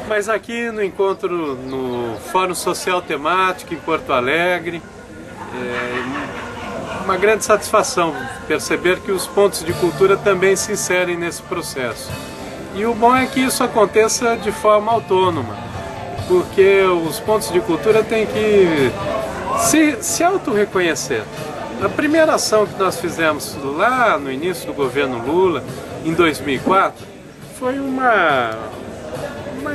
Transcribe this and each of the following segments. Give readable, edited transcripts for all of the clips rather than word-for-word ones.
Mas aqui no encontro no Fórum Social Temático em Porto Alegre, é uma grande satisfação perceber que os pontos de cultura também se inserem nesse processo. E o bom é que isso aconteça de forma autônoma, porque os pontos de cultura têm que se auto-reconhecer. A primeira ação que nós fizemos lá no início do governo Lula, em 2004, foi uma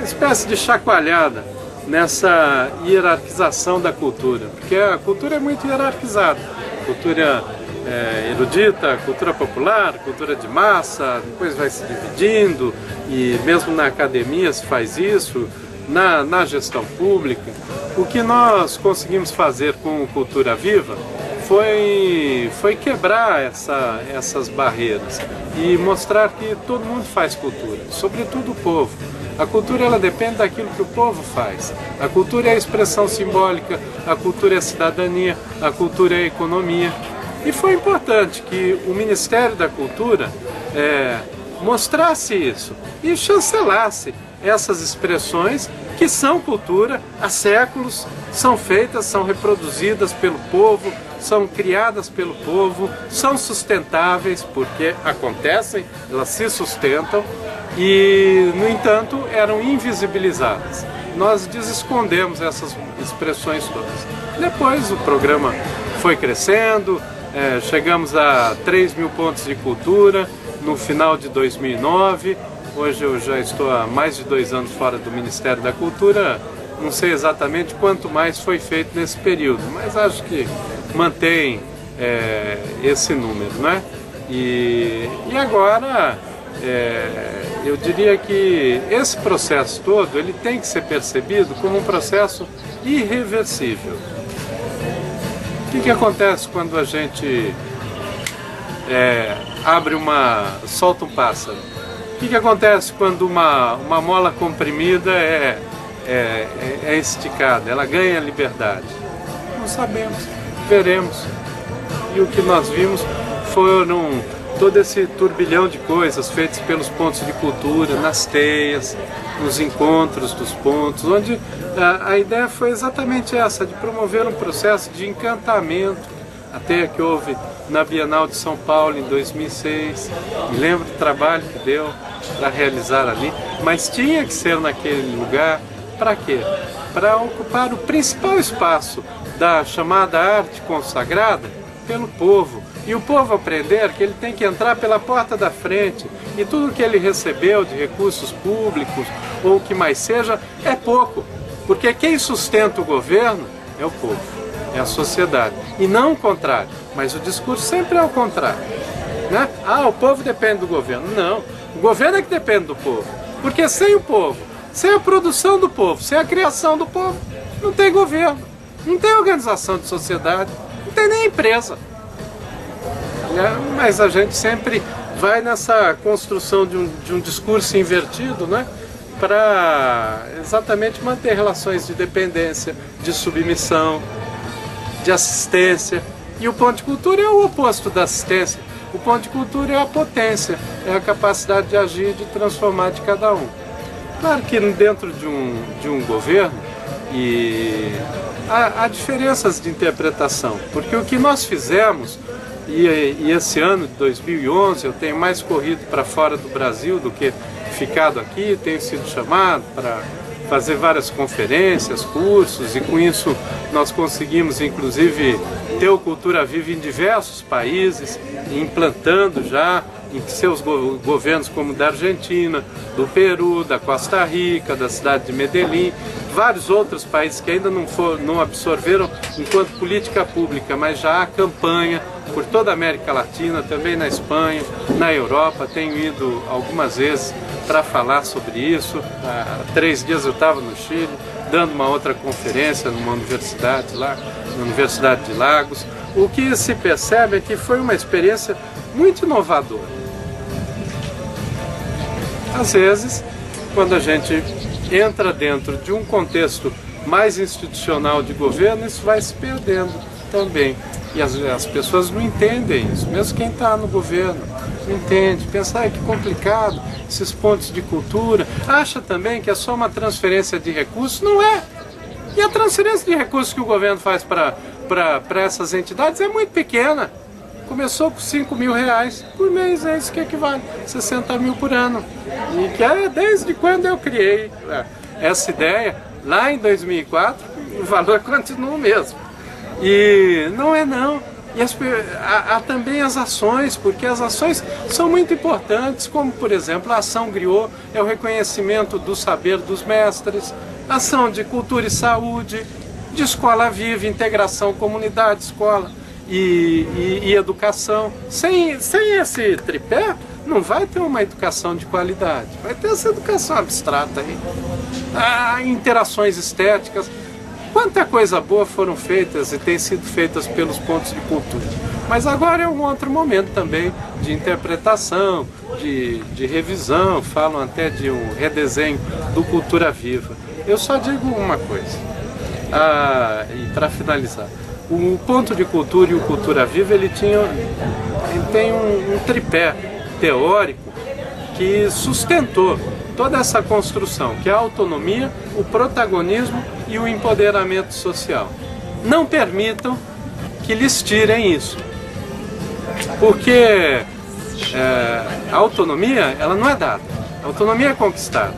espécie de chacoalhada nessa hierarquização da cultura, porque a cultura é muito hierarquizada. Cultura erudita, cultura popular, cultura de massa, depois vai se dividindo, e mesmo na academia se faz isso, na gestão pública. O que nós conseguimos fazer com o Cultura Viva foi quebrar essas barreiras e mostrar que todo mundo faz cultura, sobretudo o povo. A cultura ela depende daquilo que o povo faz. A cultura é a expressão simbólica, a cultura é a cidadania, a cultura é a economia. E foi importante que o Ministério da Cultura mostrasse isso e chancelasse essas expressões que são cultura há séculos, são feitas, são reproduzidas pelo povo, são criadas pelo povo, são sustentáveis porque acontecem, elas se sustentam e, no entanto, eram invisibilizadas. Nós desescondemos essas expressões todas. Depois o programa foi crescendo, chegamos a 3.000 pontos de cultura no final de 2009. Hoje eu já estou há mais de 2 anos fora do Ministério da Cultura, não sei exatamente quanto mais foi feito nesse período, mas acho que mantém esse número, né? E agora eu diria que esse processo todo ele tem que ser percebido como um processo irreversível. O que acontece quando a gente solta um pássaro? O que acontece quando uma mola comprimida é esticada, ela ganha liberdade? Não sabemos, veremos. E o que nós vimos foram todo esse turbilhão de coisas feitas pelos pontos de cultura, nas teias, nos encontros dos pontos, onde a ideia foi exatamente essa, de promover um processo de encantamento. A teia que houve na Bienal de São Paulo em 2006, me lembro do trabalho que deu para realizar ali, mas tinha que ser naquele lugar, para quê? Para ocupar o principal espaço da chamada arte consagrada pelo povo, e o povo aprender que ele tem que entrar pela porta da frente, e tudo que ele recebeu de recursos públicos, ou o que mais seja, é pouco, porque quem sustenta o governo é o povo, é a sociedade, e não o contrário, mas o discurso sempre é o contrário, né? O povo depende do governo. Não, o governo é que depende do povo, porque sem o povo, sem a produção do povo, sem a criação do povo, não tem governo, não tem organização de sociedade, não tem nem empresa. Mas a gente sempre vai nessa construção de um discurso invertido, né? Para exatamente manter relações de dependência, de submissão, de assistência. E o ponto de cultura é o oposto da assistência. O ponto de cultura é a potência, é a capacidade de agir e de transformar de cada um. Claro que dentro de um governo há diferenças de interpretação, porque o que nós fizemos, e esse ano de 2011 eu tenho mais corrido para fora do Brasil do que ficado aqui, tenho sido chamado para fazer várias conferências, cursos, e com isso nós conseguimos inclusive ter o Cultura Viva em diversos países, implantando já em seus governos como da Argentina, do Peru, da Costa Rica, da cidade de Medellín, vários outros países que ainda não absorveram enquanto política pública, mas já há campanha por toda a América Latina, também na Espanha, na Europa. Tenho ido algumas vezes para falar sobre isso. Há 3 dias eu estava no Chile, dando uma outra conferência numa universidade lá, na Universidade de Lagos. O que se percebe é que foi uma experiência muito inovadora. Às vezes, quando a gente entra dentro de um contexto mais institucional de governo, isso vai se perdendo também. E as pessoas não entendem isso, mesmo quem está no governo. Entende? Pensar que complicado, esses pontos de cultura. Acha também que é só uma transferência de recursos? Não é. E a transferência de recursos que o governo faz para essas entidades é muito pequena. Começou com R$5.000 por mês, é isso que equivale, 60 mil por ano. E que é desde quando eu criei essa ideia, lá em 2004, o valor continua o mesmo. E não é não. E há também as ações, porque as ações são muito importantes, como por exemplo a ação Griot, é o reconhecimento do saber dos mestres, ação de cultura e saúde, de escola viva, integração comunidade, escola e educação. Sem esse tripé, não vai ter uma educação de qualidade, vai ter essa educação abstrata aí. Interações estéticas. Quanta coisa boa foram feitas e têm sido feitas pelos pontos de cultura. Mas agora é um outro momento também de interpretação, de revisão, falam até de um redesenho do Cultura Viva. Eu só digo uma coisa, e para finalizar, o ponto de cultura e o Cultura Viva ele tem um tripé teórico que sustentou toda essa construção, que é a autonomia, o protagonismo e o empoderamento social. Não permitam que lhes tirem isso, porque a autonomia ela não é dada, a autonomia é conquistada.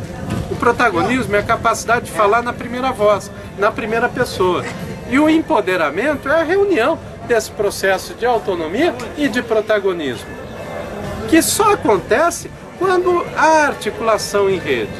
O protagonismo é a capacidade de falar na primeira voz, na primeira pessoa. E o empoderamento é a reunião desse processo de autonomia e de protagonismo, que só acontece quando há articulação em rede.